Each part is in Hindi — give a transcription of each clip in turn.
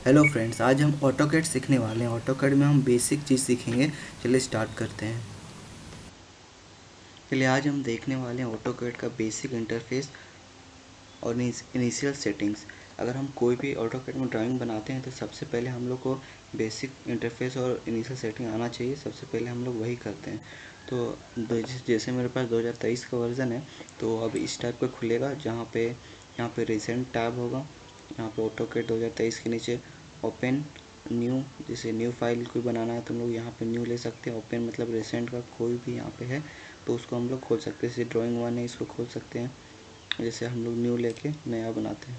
हेलो फ्रेंड्स, आज हम ऑटोकैड सीखने वाले हैं। ऑटोकैड में हम बेसिक चीज़ सीखेंगे। चलिए स्टार्ट करते हैं। चलिए आज हम देखने वाले हैं ऑटोकैड का बेसिक इंटरफेस और इनिशियल सेटिंग्स। अगर हम कोई भी ऑटोकैड में ड्राइंग बनाते हैं तो सबसे पहले हम लोग को बेसिक इंटरफेस और इनिशियल सेटिंग आना चाहिए। सबसे पहले हम लोग वही करते हैं। तो जैसे मेरे पास 2023 का वर्ज़न है, तो अब इस टाइप का खुलेगा, जहाँ पे यहाँ पे रिसेंट टैब होगा। यहाँ पे ऑटोकैड 2023 के नीचे ओपन न्यू, जैसे न्यू फाइल कोई बनाना है तो हम लोग यहाँ पे न्यू ले सकते हैं। ओपन मतलब रिसेंट का कोई भी यहाँ पे है तो उसको हम लोग खोल सकते हैं। जैसे ड्राइंग 1 है, इसको खोल सकते हैं। जैसे हम लोग न्यू लेके नया बनाते हैं।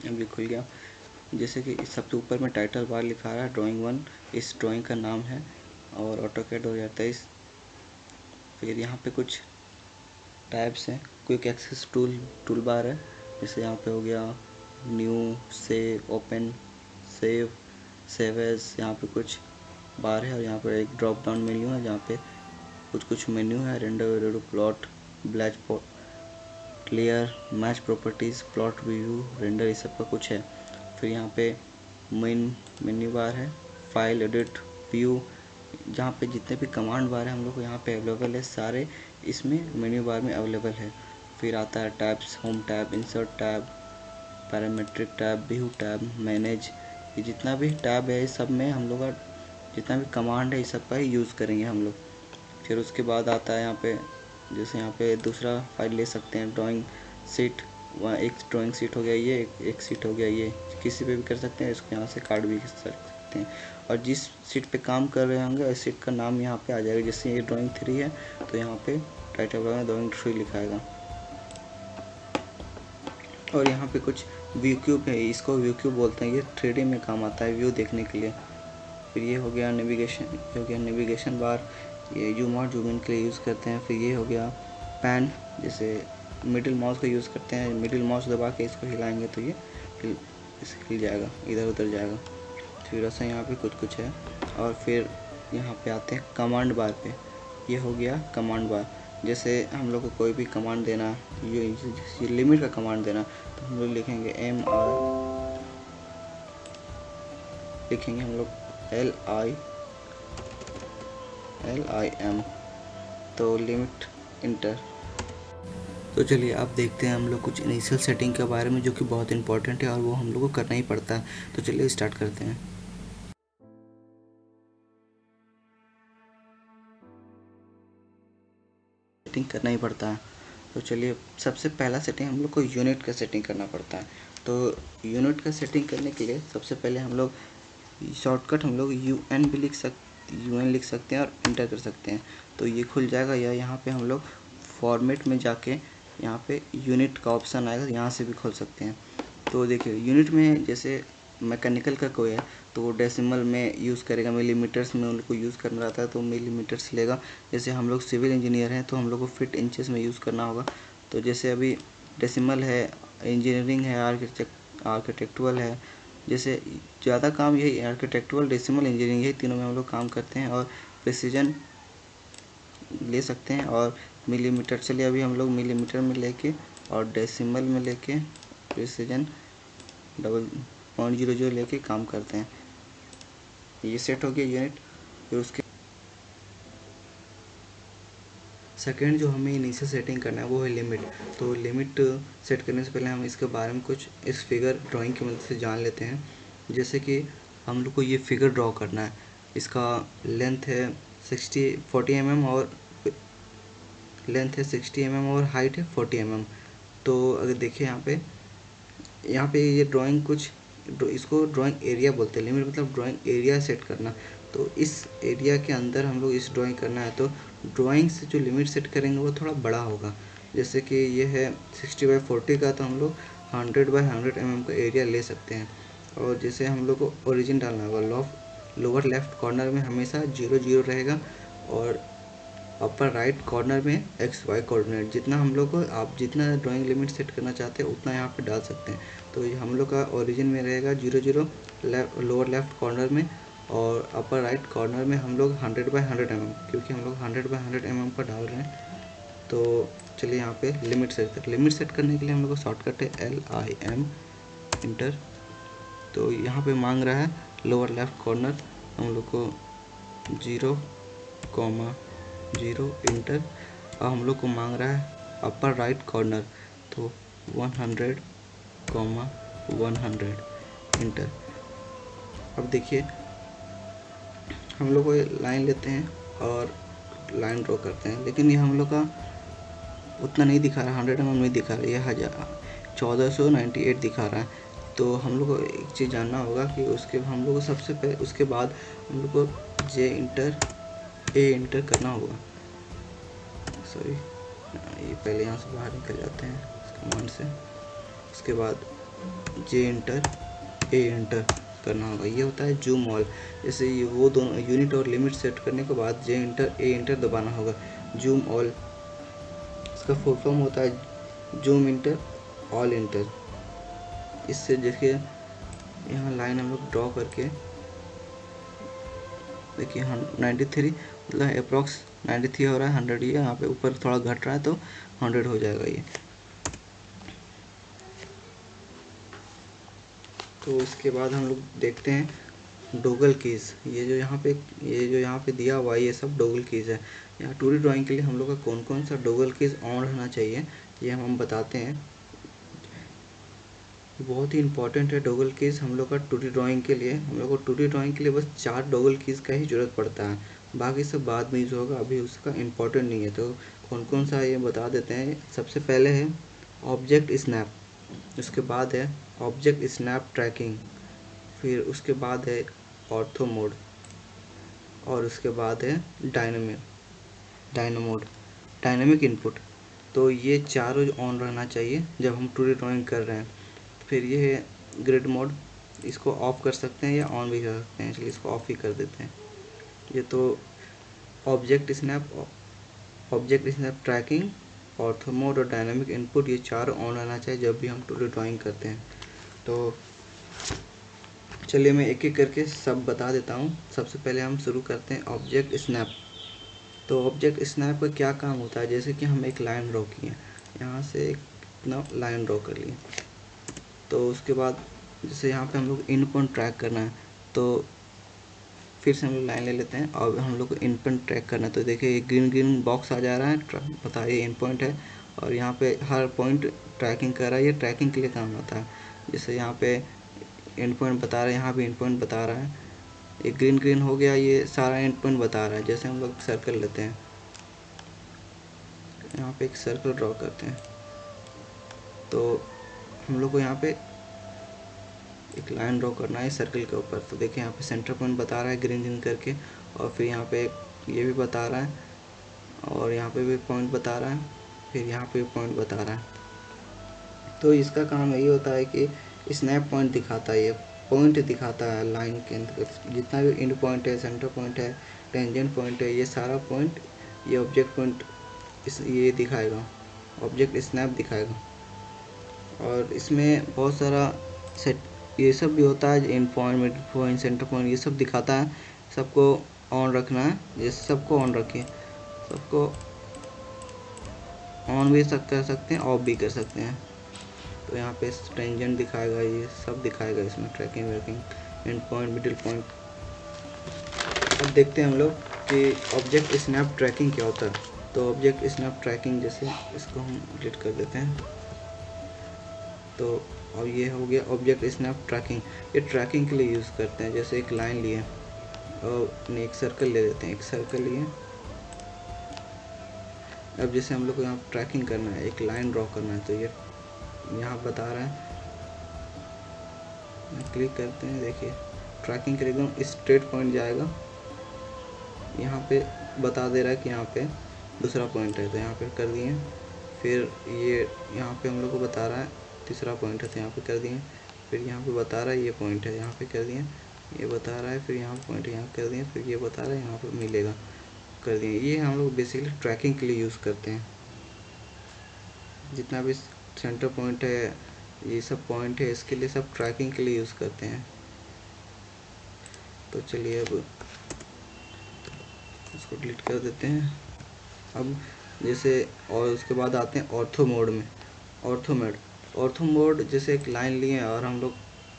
अभी खुल गया। जैसे कि सबसे ऊपर में टाइटल बार लिखा रहा है ड्राइंग 1, इस ड्राइंग का नाम है और ऑटोकैड 2023। फिर यहाँ पे कुछ टैब्स हैं। क्विक एक्सेस टूल बार है। जैसे यहाँ पे हो गया new, save, open, save, save as. यहाँ पे कुछ बार है और यहाँ पर एक ड्रॉप डाउन मेन्यू है जहाँ पे कुछ मेन्यू है। रेंडर, रेडो, प्लॉट, ब्लैच, clear, match properties, plot view, render, इस सब का कुछ है। फिर यहाँ पे मेन मेन्यू बार है, फाइल, एडिट, व्यू, जहाँ पे जितने भी कमांड बार है हम लोग को यहाँ पे अवेलेबल है, सारे इसमें मेन्यू बार में अवेलेबल है। फिर आता है tabs, home tab, insert tab, parametric tab, view tab, manage. ये जितना भी टैब है इस सब में हम लोग का जितना भी कमांड है इस सब का ही यूज़ करेंगे हम लोग। फिर उसके बाद आता है यहाँ पे, जैसे यहाँ पे दूसरा फाइल ले सकते हैं, ड्राइंग सीट। वहाँ एक ड्राइंग सीट हो गया, ये एक सीट हो गया, ये किसी पे भी कर सकते हैं। इसको यहाँ से काट भी कर सकते हैं और जिस सीट पे काम कर रहे होंगे उस सीट का नाम यहाँ पे आ जाएगा। जैसे ये ड्राइंग 3 है तो यहाँ पे टाइटल में ड्राइंग 3 लिखाएगा। और यहाँ पे कुछ व्यू क्यूब है, इसको व्यू क्यूब बोलते हैं। ये 3D में काम आता है व्यू देखने के लिए। फिर ये हो गया नेविगेशन, ये हो गया नेविगेशन बार, ये जूम आउट जूम इन के लिए यूज़ करते हैं। फिर ये हो गया पैन, जैसे मिडिल माउस का यूज़ करते हैं। मिडिल माउस दबा के इसको हिलाएंगे तो ये हिल जाएगा, इधर उधर जाएगा। फिर ऐसा यहाँ पे कुछ है। और फिर यहाँ पे आते हैं कमांड बार पे। ये हो गया कमांड बार। जैसे हम लोग को कोई भी कमांड देना, ये लिमिट का कमांड देना, तो हम लोग लिखेंगे लिखेंगे हम लोग LIM, तो लिमिट इंटर। तो चलिए आप देखते हैं हम लोग कुछ इनिशियल सेटिंग के बारे में, जो कि बहुत इंपॉर्टेंट है और वो हम लोग को करना ही पड़ता है। तो चलिए स्टार्ट करते हैं। सेटिंग करना ही पड़ता है। तो चलिए सबसे पहला सेटिंग हम लोग को यूनिट का सेटिंग करना पड़ता है। तो यूनिट का सेटिंग करने के लिए सबसे पहले हम लोग शॉर्टकट हम लोग UN लिख सकते हैं और इंटर कर सकते हैं तो ये खुल जाएगा। या यहाँ पे हम लोग फॉर्मेट में जाके यहाँ पे यूनिट का ऑप्शन आएगा, यहाँ से भी खोल सकते हैं। तो देखिए यूनिट में जैसे मैकेनिकल का कोई है तो वो डेसिमल में यूज़ करेगा, मिलीमीटर्स में उनको यूज़ करना रहता है तो मिलीमीटर्स लेगा। जैसे हम लोग सिविल इंजीनियर हैं तो हम लोग को फीट इंचेस में यूज़ करना होगा। तो जैसे अभी डेसिमल है, इंजीनियरिंग है, आर्किटेक्चुरल है, जैसे ज़्यादा काम यही आर्किटेक्चुरल, डेसिमल, इंजीनियरिंग, यही तीनों में हम लोग काम करते हैं। और प्रिसीजन ले सकते हैं और मिलीमीटर। चलिए अभी हम लोग मिलीमीटर में लेके और डेसिमल में लेके प्रिसीजन 0.00 लेके काम करते हैं। ये सेट हो गया यूनिट। फिर उसके सेकेंड जो हमें इनिशियल सेटिंग करना है वो है लिमिट। तो लिमिट सेट करने से पहले हम इसके बारे में कुछ इस फिगर ड्राइंग की मदद से जान लेते हैं। जैसे कि हम लोग को ये फिगर ड्रॉ करना है, इसका लेंथ है 40 mm और लेंथ है 60 mm और हाइट है 40 mm। तो अगर देखिए यहाँ पे ये ड्राइंग इसको ड्राइंग एरिया बोलते हैं। लिमिट मतलब ड्राइंग एरिया सेट करना। तो इस एरिया के अंदर हम लोग इस ड्राइंग करना है, तो ड्राइंग से जो लिमिट सेट करेंगे वो थोड़ा बड़ा होगा। जैसे कि ये है 60/40 का, तो हम लोग 100/100 mm का एरिया ले सकते हैं। और जैसे हम लोग को ओरिजिन डालना होगा, लोअर लेफ्ट कॉर्नर में हमेशा 0 0 रहेगा और अपर राइट कॉर्नर में XY कोऑर्डिनेट। जितना हम लोग को आप जितना ड्राइंग लिमिट सेट करना चाहते हैं उतना यहाँ पे डाल सकते हैं। तो ये हम लोग का ओरिजिन में रहेगा 0 0 लोअर लेफ्ट कॉर्नर में, और अपर राइट कॉर्नर में हम लोग 100/100 mm, क्योंकि हम लोग 100/100 mm का डाल रहे हैं। तो चलिए यहाँ पे लिमिट सेट करने के लिए हम लोग को शॉर्टकट है LIM इंटर। तो यहाँ पे मांग रहा है लोअर लेफ्ट कॉर्नर हम लोग को 0,0 इंटर, और हम लोग को मांग रहा है अपर राइट कॉर्नर तो 100,100 इंटर। अब देखिए हम लोग को लाइन लेते हैं और लाइन ड्रॉ करते हैं, लेकिन ये हम लोग का उतना नहीं दिखा रहा, 100 mm नहीं दिखा रहा, ये 1498 दिखा रहा है। तो हम लोग को एक चीज़ जानना होगा कि उसके हम लोग को सबसे पहले उसके बाद हम लोग को ए इंटर करना होगा। सॉरी, ये पहले यहाँ से बाहर निकल जाते हैं इस कमांड से। उसके बाद ए इंटर करना होगा, ये होता है जूम ऑल। जैसे ये वो दोनों यूनिट और लिमिट सेट करने के बाद ए इंटर दबाना होगा, जूम ऑल। इसका फुल फॉर्म होता है जूम इंटर ऑल इंटर। इससे देखिए यहाँ लाइन हम लोग ड्रॉ करके देखिए 93 मतलब अप्रॉक्स 93 हो रहा है, 100 ये यहाँ पे ऊपर थोड़ा घट रहा है तो 100 हो जाएगा ये। तो इसके बाद हम लोग देखते हैं डोगल कीज़। ये जो यहाँ पे दिया हुआ है ये सब डोगल कीज़ है। यहाँ 2D ड्राइंग के लिए हम लोग का कौन कौन सा डोगल कीज़ ऑन रहना चाहिए ये हम बताते हैं। बहुत ही इंपॉर्टेंट है डोगल कीज़ हम लोग का 2D ड्राइंग के लिए। हम लोग को 2D ड्राइंग के लिए बस 4 डोगल कीज़ का ही ज़रूरत पड़ता है, बाकी सब बाद में यूज़ होगा, अभी उसका इम्पोर्टेंट नहीं है। तो कौन कौन सा ये बता देते हैं। सबसे पहले है ऑब्जेक्ट स्नैप, उसके बाद है ऑब्जेक्ट स्नैप ट्रैकिंग, फिर उसके बाद है ऑर्थो मोड, और उसके बाद है डायनामिक इनपुट। तो ये चारों ऑन रहना चाहिए जब हम 2D ड्राइंग कर रहे हैं। फिर ये है ग्रिड मोड, इसको ऑफ कर सकते हैं या ऑन भी कर सकते हैं, चलिए इसको ऑफ ही कर देते हैं। ये तो object snap tracking, ortho mode और डायनामिक इनपुट, ये चारों ऑन रहना चाहिए जब भी हम 2D ड्राइंग करते हैं। तो चलिए मैं एक एक करके सब बता देता हूँ। सबसे पहले हम शुरू करते हैं ऑब्जेक्ट स्नैप। तो ऑब्जेक्ट स्नैप का क्या काम होता है, जैसे कि हम एक लाइन ड्रॉ किए, यहाँ से एक लाइन ड्रॉ कर लिए, तो उसके बाद जैसे यहाँ पे हम लोग इन पॉइंट ट्रैक करना है, तो फिर से हम लोग लाइन ले लेते हैं और हम लोग को इन पॉइंट ट्रैक करना है। तो देखिए ग्रीन बॉक्स आ जा रहा है, बताइए इन पॉइंट है, और यहाँ पे हर पॉइंट ट्रैकिंग कर रहा है, ये ट्रैकिंग के लिए काम आता है। जैसे यहाँ पे एंड पॉइंट बता रहा है, यहाँ भी एंड पॉइंट बता रहा है, एक ग्रीन हो गया, ये सारा एंड पॉइंट बता रहा है। जैसे हम लोग सर्कल लेते हैं, यहाँ पे एक सर्कल ड्रॉ करते हैं, तो हम लोग को यहाँ पे एक लाइन ड्रॉ करना है सर्कल के ऊपर। तो देखिए यहाँ पे सेंटर पॉइंट बता रहा है ग्रीन करके, और फिर यहाँ पे ये भी बता रहा है, और यहाँ पे भी पॉइंट बता रहा है, फिर यहाँ पे भी पॉइंट बता रहा है। तो इसका काम यही होता है कि स्नैप पॉइंट दिखाता है, ये पॉइंट दिखाता है लाइन के अंदर, जितना भी एंड पॉइंट है, सेंटर पॉइंट है, टेंजेंट पॉइंट है, ये सारा पॉइंट ये ऑब्जेक्ट पॉइंट ये दिखाएगा, ऑब्जेक्ट स्नैप दिखाएगा। और इसमें बहुत सारा सेट ये सब भी होता है, and point, mid point, centre point, ये सब दिखाता है। सबको ऑन रखना है, जैसे सबको ऑन रखिए, सबको ऑन भी कर सकते हैं, ऑफ भी कर सकते हैं। तो यहाँ पे टेंजेंट दिखाएगा, ये सब दिखाएगा इसमें, tracking working, end point, middle point. अब देखते हैं हम लोग कि ऑब्जेक्ट स्नैप ट्रैकिंग क्या होता है। तो ऑब्जेक्ट स्नैप ट्रैकिंग, जैसे इसको हम डिलीट कर देते हैं, तो अब ये हो गया ऑब्जेक्ट स्नैप ट्रैकिंग। ये ट्रैकिंग के लिए यूज़ करते हैं। जैसे एक लाइन लिए और एक सर्कल ले लेते हैं, एक सर्कल लिए, अब जैसे हम लोग को यहाँ ट्रैकिंग करना है, एक लाइन ड्रॉ करना है, तो ये यहाँ बता रहा है, क्लिक करते हैं, देखिए ट्रैकिंग के एकदम स्ट्रेट पॉइंट जाएगा। यहाँ पे बता दे रहा है कि यहाँ पे दूसरा पॉइंट है, तो यहाँ पे कर दिए। फिर ये यहाँ पे हम लोग को बता रहा है तीसरा पॉइंट है, तो यहाँ पे कर दिए। फिर यहाँ पे बता रहा है ये पॉइंट है, यहाँ पे कर दिए। ये बता रहा है फिर यहाँ पॉइंट यहाँ कर दिए, फिर ये बता रहा है यहाँ पे मिलेगा, कर दिए। ये हम लोग बेसिकली ट्रैकिंग के लिए यूज़ करते हैं। जितना भी सेंटर पॉइंट है, ये सब पॉइंट है, इसके लिए सब ट्रैकिंग के लिए यूज़ करते हैं। तो चलिए अब इसको डिलीट कर देते हैं। अब जैसे और उसके बाद आते हैं ऑर्थो मोड में। ऑर्थो मोड जैसे एक लाइन लिए और हम लोग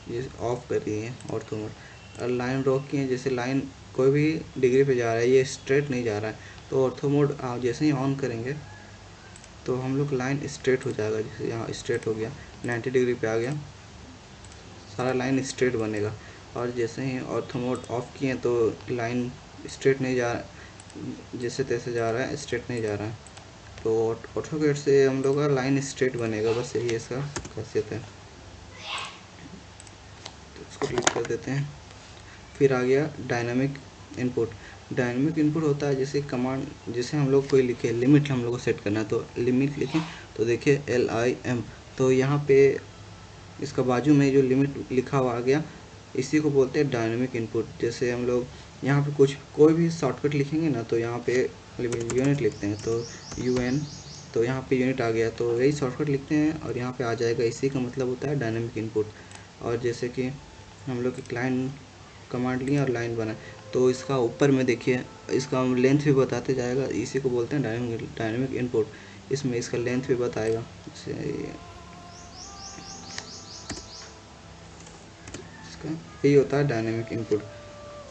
ये ऑफ करिए ऑर्थो मोड। और लाइन ड्रॉ किए, जैसे लाइन कोई भी डिग्री पे जा रहा है, ये स्ट्रेट नहीं जा रहा है, तो ऑर्थो मोड आप जैसे ही ऑन करेंगे तो हम लोग लाइन स्ट्रेट हो जाएगा। जैसे यहाँ स्ट्रेट हो गया, 90 डिग्री पे आ गया, सारा लाइन स्ट्रेट बनेगा। और जैसे ही ऑर्थो मोड ऑफ किए तो लाइन स्ट्रेट नहीं जा, जैसे तैसे जा रहा है, स्ट्रेट नहीं जा रहा है। तो ऑटोकैड से हम लोग का लाइन स्ट्रेट बनेगा, बस यही इसका खासियत है। तो इसको क्लिक कर देते हैं। फिर आ गया डायनामिक इनपुट। डायनामिक इनपुट होता है जैसे कमांड, जैसे हम लोग कोई लिखे लिमिट हम लोग को सेट करना है, तो लिमिट लिखें तो देखिए LIM, तो यहाँ पे इसका बाजू में जो लिमिट लिखा हुआ आ गया, इसी को बोलते हैं डायनामिक इनपुट। जैसे हम लोग यहाँ पे कुछ कोई भी शॉर्टकट लिखेंगे ना, तो यहाँ पे यूनिट लिखते हैं तो UN, तो यहाँ पे यूनिट आ गया, तो यही शॉर्टकट लिखते हैं और यहाँ पे आ जाएगा। इसी का मतलब होता है डायनामिक इनपुट। और जैसे कि हम लोग एक लाइन कमांड लिए और लाइन बनाए, तो इसका ऊपर में देखिए इसका लेंथ भी बताते जाएगा, इसी को बोलते हैं डायनामिक इनपुट। इसमें इसका लेंथ भी बताएगा, जैसे इसका यही होता है डायनामिक इनपुट।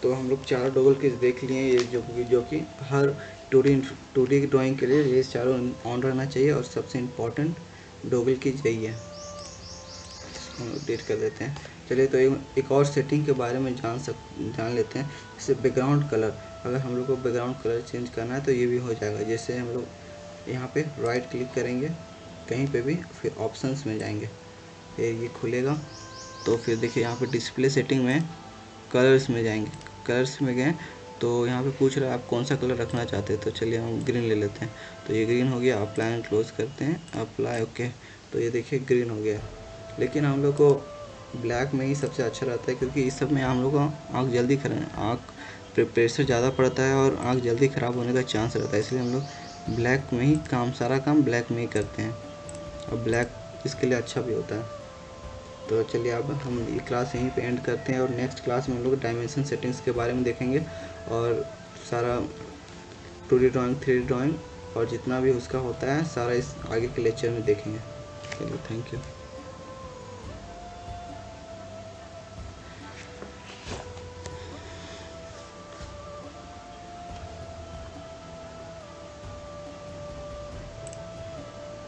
तो हम लोग चारों डॉगल के देख लिए, ये जो कि हर 2D ड्राइंग के लिए ये चारों ऑन रहना चाहिए। और सबसे इम्पोर्टेंट डॉगल की यही है, इसको अपडेट कर देते हैं। चलिए तो एक और सेटिंग के बारे में जान लेते हैं। जैसे बैकग्राउंड कलर, अगर हम लोग को बैकग्राउंड कलर चेंज करना है तो ये भी हो जाएगा। जैसे हम लोग यहाँ पे राइट क्लिक करेंगे कहीं पे भी, फिर ऑप्शंस में जाएंगे, फिर ये खुलेगा। तो फिर देखिए यहाँ पे डिस्प्ले सेटिंग में कलर्स में जाएंगे, कलर्स में गए तो यहाँ पे पूछ रहा है आप कौन सा कलर रखना चाहते हैं, तो चलिए हम ग्रीन ले लेते हैं। तो ये ग्रीन हो गया, अप्लाई एंड क्लोज करते हैं, अप्लाई ओके, तो ये देखिए ग्रीन हो गया। लेकिन हम लोग को ब्लैक में ही सबसे अच्छा रहता है, क्योंकि इस सब में हम लोग का आँख जल्दी आँख प्रेशर ज़्यादा पड़ता है और आँख जल्दी ख़राब होने का चांस रहता है, इसलिए हम लोग ब्लैक में ही सारा काम ब्लैक में ही करते हैं। और ब्लैक इसके लिए अच्छा भी होता है। तो चलिए अब हम ये क्लास यहीं पे एंड करते हैं, और नेक्स्ट क्लास में हम लोग डायमेंशन सेटिंग्स के बारे में देखेंगे और सारा 2D ड्राइंग 3D ड्राइंग और जितना भी उसका होता है सारा इस आगे के लेक्चर में देखेंगे। चलिए थैंक यू।